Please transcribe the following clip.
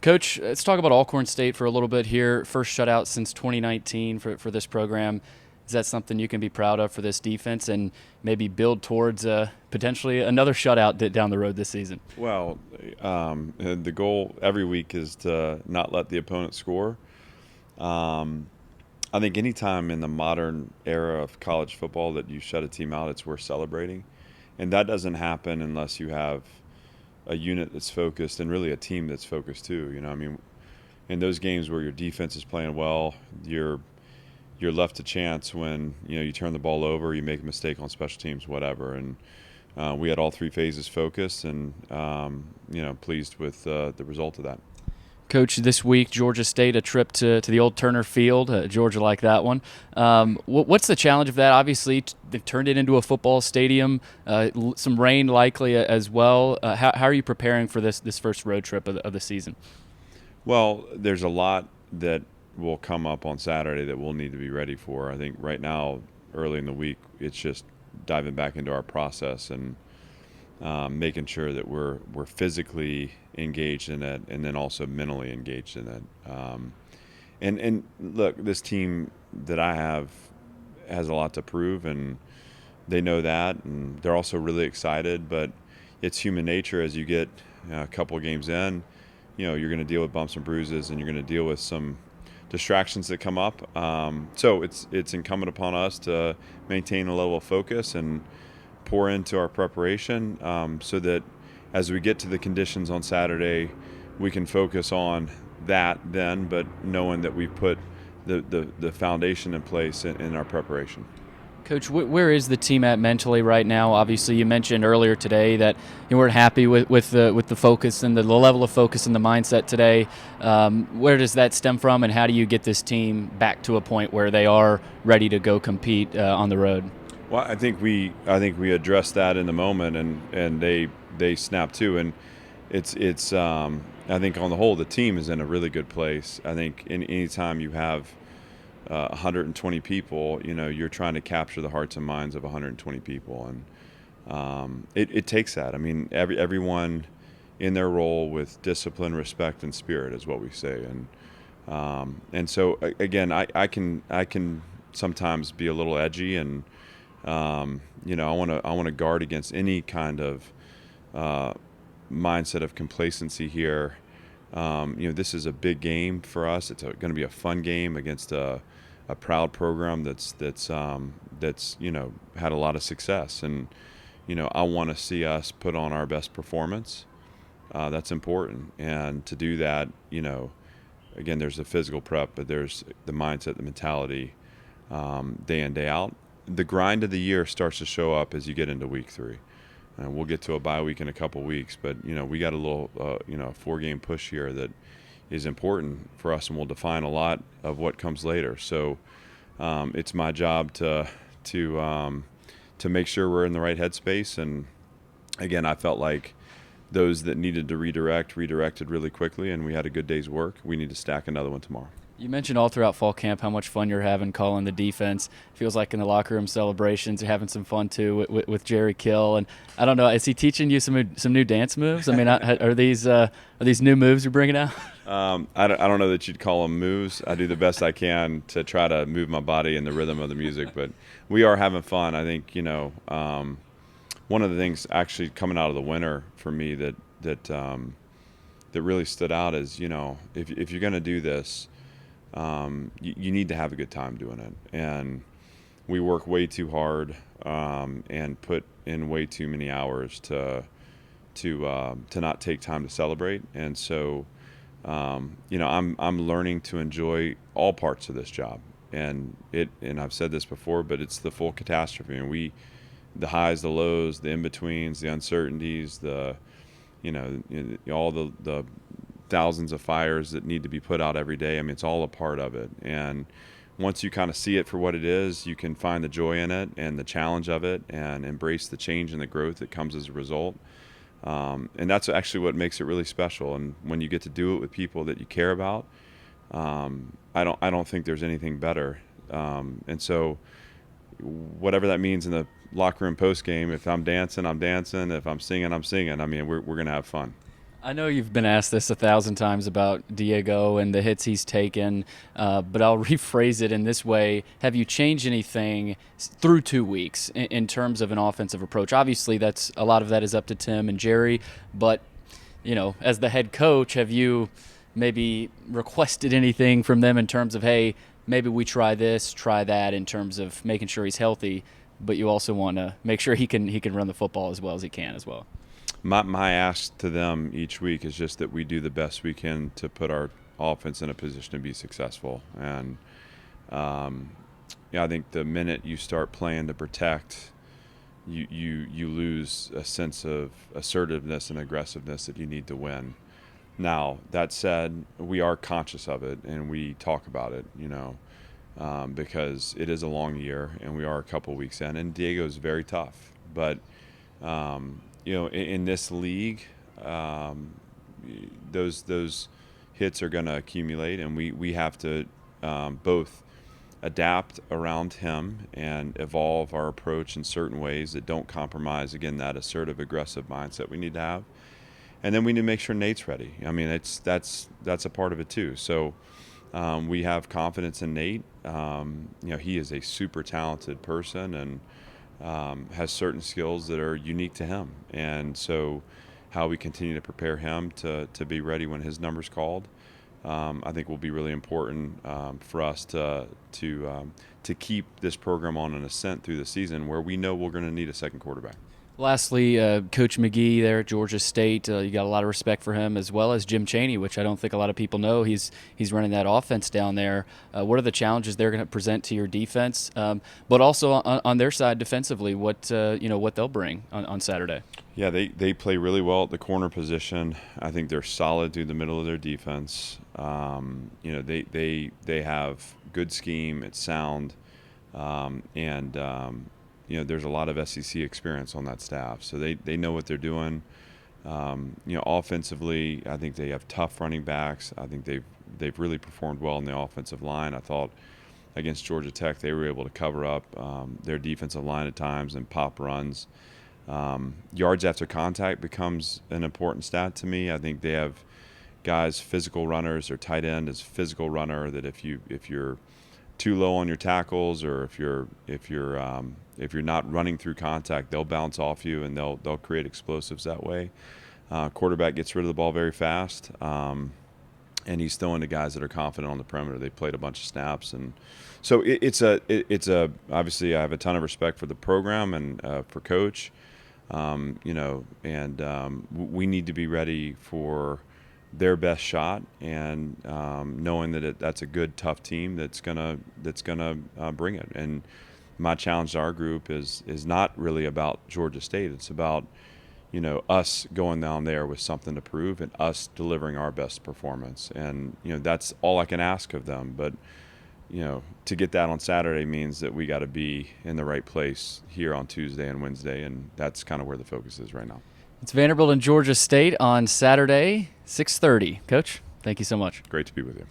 Coach, let's talk about Alcorn State for a little bit here. First shutout since 2019 for this program. Is that something you can be proud of for this defense and maybe build towards potentially another shutout down the road this season? Well, the goal every week is to not let the opponent score. Um, I think anytime in the modern era of college football that you shut a team out, it's worth celebrating. And that doesn't happen unless you have a unit that's focused and really a team that's focused too. I mean, in those games where your defense is playing well, you're left to chance when you turn the ball over, you make a mistake on special teams, whatever. And we had all three phases focused, and pleased with the result of that. Coach, this week, Georgia State, a trip to the old Turner Field. Georgia like that one. What's the challenge of that? Obviously, they've turned it into a football stadium. Some rain likely as well. How are you preparing for this first road trip of the season? Well, there's a lot that will come up on Saturday that we'll need to be ready for. I think right now, early in the week, it's just diving back into our process and making sure that we're physically engaged in it, and then also mentally engaged in it. And look, this team that I have has a lot to prove, and they know that, and they're also really excited. But it's human nature as you get a couple of games in. You're going to deal with bumps and bruises, and you're going to deal with some distractions that come up. So it's incumbent upon us to maintain a level of focus and pour into our preparation, so that as we get to the conditions on Saturday, we can focus on that then, but knowing that we've put the foundation in place in our preparation. Coach, where is the team at mentally right now? Obviously, you mentioned earlier today that you weren't happy with the focus and the level of focus and the mindset today. Where does that stem from, and how do you get this team back to a point where they are ready to go compete on the road? Well, I think we addressed that in the moment, and they snapped too. And it's I think on the whole the team is in a really good place. I think any time you have 120 people, you're trying to capture the hearts and minds of 120 people, and it takes that. I mean, everyone in their role with discipline, respect, and spirit is what we say. And so again, I can sometimes be a little edgy, and I want to guard against any kind of mindset of complacency here. This is a big game for us. It's going to be a fun game against a proud program that's had a lot of success, and I want to see us put on our best performance. That's important, and to do that, again, there's the physical prep, but there's the mindset, the mentality, day in, day out. The grind of the year starts to show up as you get into week 3. And we'll get to a bye week in a couple weeks, but we got a little 4-game push here that is important for us, and will define a lot of what comes later. So it's my job to make sure we're in the right headspace. And again, I felt like those that needed to redirected really quickly, and we had a good day's work. We need to stack another one tomorrow. You mentioned all throughout fall camp how much fun you're having calling the defense. Feels like in the locker room celebrations, you're having some fun too with Jerry Kill. And I don't know, is he teaching you some new dance moves? I mean, are these new moves you're bringing out? I don't know that you'd call them moves. I do the best I can to try to move my body in the rhythm of the music, but we are having fun. I think one of the things actually coming out of the winter for me that really stood out is if you're going to do this. You need to have a good time doing it, and we work way too hard and put in way too many hours to not take time to celebrate. And so I'm learning to enjoy all parts of this job, and I've said this before, but it's the full catastrophe, and the highs, the lows, the in-betweens, the uncertainties, all the thousands of fires that need to be put out every day. I mean, it's all a part of it. And once you kind of see it for what it is, you can find the joy in it and the challenge of it, and embrace the change and the growth that comes as a result. And that's actually what makes it really special. And when you get to do it with people that you care about, I don't think there's anything better. And so whatever that means in the locker room post game, if I'm dancing, I'm dancing. If I'm singing, I'm singing. I mean, we're going to have fun. I know you've been asked this 1,000 times about Diego and the hits he's taken, but I'll rephrase it in this way. Have you changed anything through 2 weeks in terms of an offensive approach? Obviously, that's a lot of that is up to Tim and Jerry, but as the head coach, have you maybe requested anything from them in terms of, hey, maybe we try this, try that, in terms of making sure he's healthy, but you also want to make sure he can run the football as well as he can as well? My ask to them each week is just that we do the best we can to put our offense in a position to be successful. And I think the minute you start playing to protect, you lose a sense of assertiveness and aggressiveness that you need to win. Now, that said, we are conscious of it and we talk about it, because it is a long year and we are a couple weeks in. And Diego's very tough. But, in this league, those hits are going to accumulate, and we have to both adapt around him and evolve our approach in certain ways that don't compromise, again, that assertive, aggressive mindset we need to have. And then we need to make sure Nate's ready. I mean, that's a part of it too. So we have confidence in Nate. He is a super talented person and has certain skills that are unique to him. And so how we continue to prepare him to be ready when his number's called, I think will be really important for us to keep this program on an ascent through the season where we know we're going to need a second quarterback. Lastly, Coach McGee there at Georgia State, you got a lot of respect for him, as well as Jim Chaney, which I don't think a lot of people know. He's running that offense down there. What are the challenges they're going to present to your defense, but also on their side defensively? What they'll bring on Saturday? Yeah, they play really well at the corner position. I think they're solid through the middle of their defense. They have good scheme. It's sound, and there's a lot of SEC experience on that staff, so they know what they're doing. Offensively, I think they have tough running backs. I think they've really performed well in the offensive line. I thought against Georgia Tech they were able to cover up their defensive line at times and pop runs. Yards after contact becomes an important stat to me. I think they have guys, physical runners. Their tight end is a physical runner that if you're too low on your tackles, or if you're not running through contact, they'll bounce off you and they'll create explosives that way. Quarterback gets rid of the ball very fast, and he's throwing to guys that are confident on the perimeter. They played a bunch of snaps, and so it's a obviously I have a ton of respect for the program and for Coach, we need to be ready for their best shot, and knowing that that's a good, tough team that's gonna bring it. And my challenge to our group is not really about Georgia State. It's about us going down there with something to prove and us delivering our best performance. And that's all I can ask of them. But to get that on Saturday means that we got to be in the right place here on Tuesday and Wednesday, and that's kind of where the focus is right now. It's Vanderbilt and Georgia State on Saturday, 6:30. Coach, thank you so much. Great to be with you.